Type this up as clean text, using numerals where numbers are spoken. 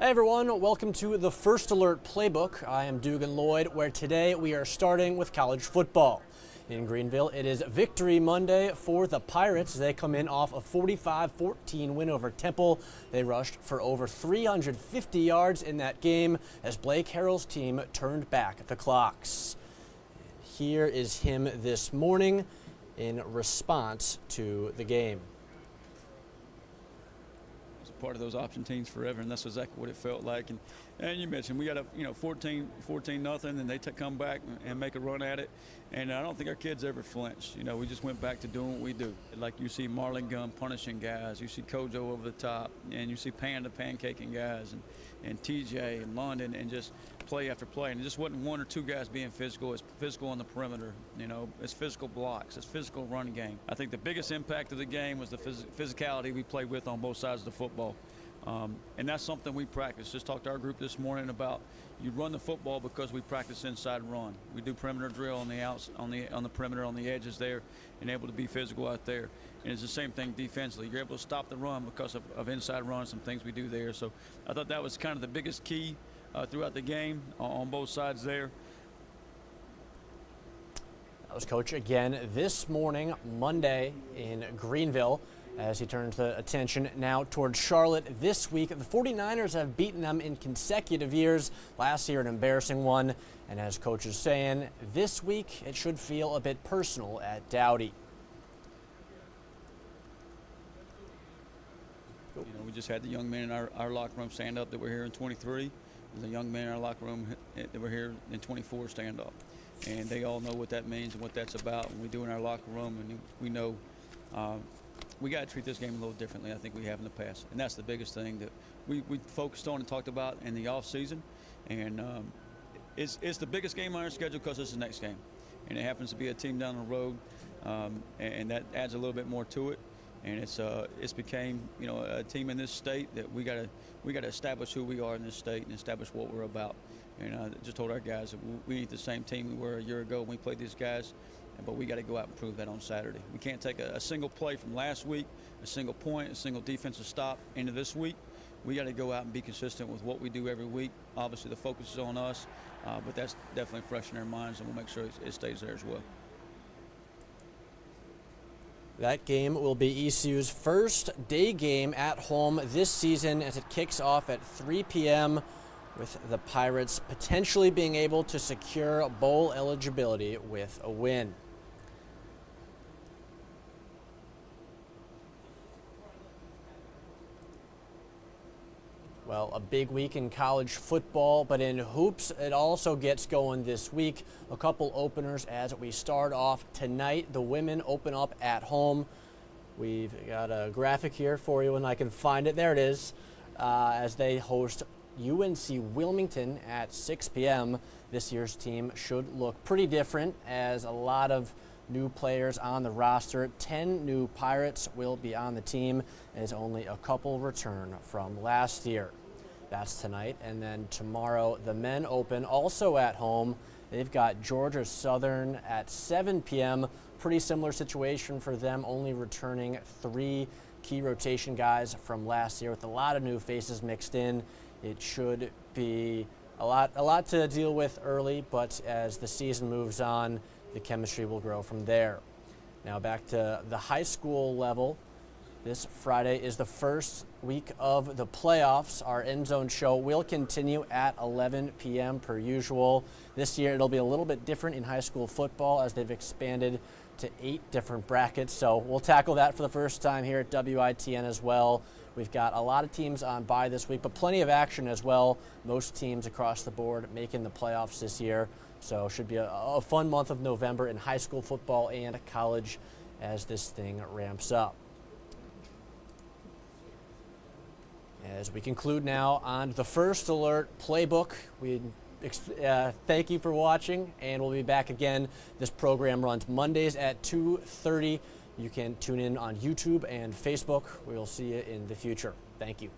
Hey everyone, welcome to the First Alert Playbook. I am Dugan Lloyd, where today we are starting with college football. In Greenville, it is Victory Monday for the Pirates. They come in off a 45-14 win over Temple. They rushed for over 350 yards in that game as Blake Harrell's team turned back the clocks. Here is him this morning in response to the game. Part of those option teams forever, and that's exactly what it felt like. And you mentioned we got a 14 nothing, and they come back and make a run at it. And I don't think our kids ever flinched. We just went back to doing what we do. Like you see Marlon Gunn punishing guys, you see Kojo over the top, and you see Panda pancaking guys, and TJ and London, and just play after play. And it just wasn't one or two guys being physical. It's physical on the perimeter. It's physical blocks. It's physical run game. I think the biggest impact of the game was the physicality we played with on both sides of the football. And that's something we practice. Just talked to our group this morning about you run the football because we practice inside run. We do perimeter drill on the outs, on the perimeter, on the edges there, and able to be physical out there. And it's the same thing defensively. You're able to stop the run because of inside run, some things we do there. So I thought that was kind of the biggest key throughout the game on both sides there. That was Coach again this morning, Monday in Greenville, as he turns the attention now towards Charlotte this week. The 49ers have beaten them in consecutive years. Last year, an embarrassing one. And as Coach is saying, this week it should feel a bit personal at Dowdy. We just had the young men in our locker room stand up that were here in 23. There's a young man in our locker room that were here in 24 stand up. And they all know what that means and what that's about. And we do in our locker room, and we know we got to treat this game a little differently, I think we have in the past. And that's the biggest thing that we focused on and talked about in the off season. And it's the biggest game on our schedule because it's the next game. And it happens to be a team down the road, and that adds a little bit more to it. And it's became a team in this state that we got to establish who we are in this state and establish what we're about. And I just told our guys that we ain't the same team we were a year ago when we played these guys, but we got to go out and prove that on Saturday. We can't take a single play from last week, a single point, a single defensive stop into this week. We got to go out and be consistent with what we do every week. Obviously, the focus is on us, but that's definitely fresh in our minds, and we'll make sure it stays there as well. That game will be ECU's first day game at home this season as it kicks off at 3 p.m. with the Pirates potentially being able to secure bowl eligibility with a win. Well, a big week in college football, but in hoops, it also gets going this week. A couple openers as we start off tonight. The women open up at home. We've got a graphic here for you, and I can find it. There it is, as they host UNC Wilmington at 6 p.m. This year's team should look pretty different as a lot of new players on the roster. 10 new Pirates will be on the team as only a couple return from last year. That's tonight. And then tomorrow, the men open also at home. They've got Georgia Southern at 7 p.m. Pretty similar situation for them, only returning 3 key rotation guys from last year with a lot of new faces mixed in. It should be a lot to deal with early, but as the season moves on, the chemistry will grow from there. Now back to the high school level. This Friday is the first week of the playoffs. Our End Zone show will continue at 11 p.m. per usual. This year it'll be a little bit different in high school football as they've expanded to 8 different brackets. So we'll tackle that for the first time here at WITN as well. We've got a lot of teams on bye this week, but plenty of action as well. Most teams across the board making the playoffs this year. So should be a fun month of November in high school football and college as this thing ramps up. As we conclude now on the First Alert Playbook, we thank you for watching, and we'll be back again. This program runs Mondays at 2:30. You can tune in on YouTube and Facebook. We'll see you in the future. Thank you.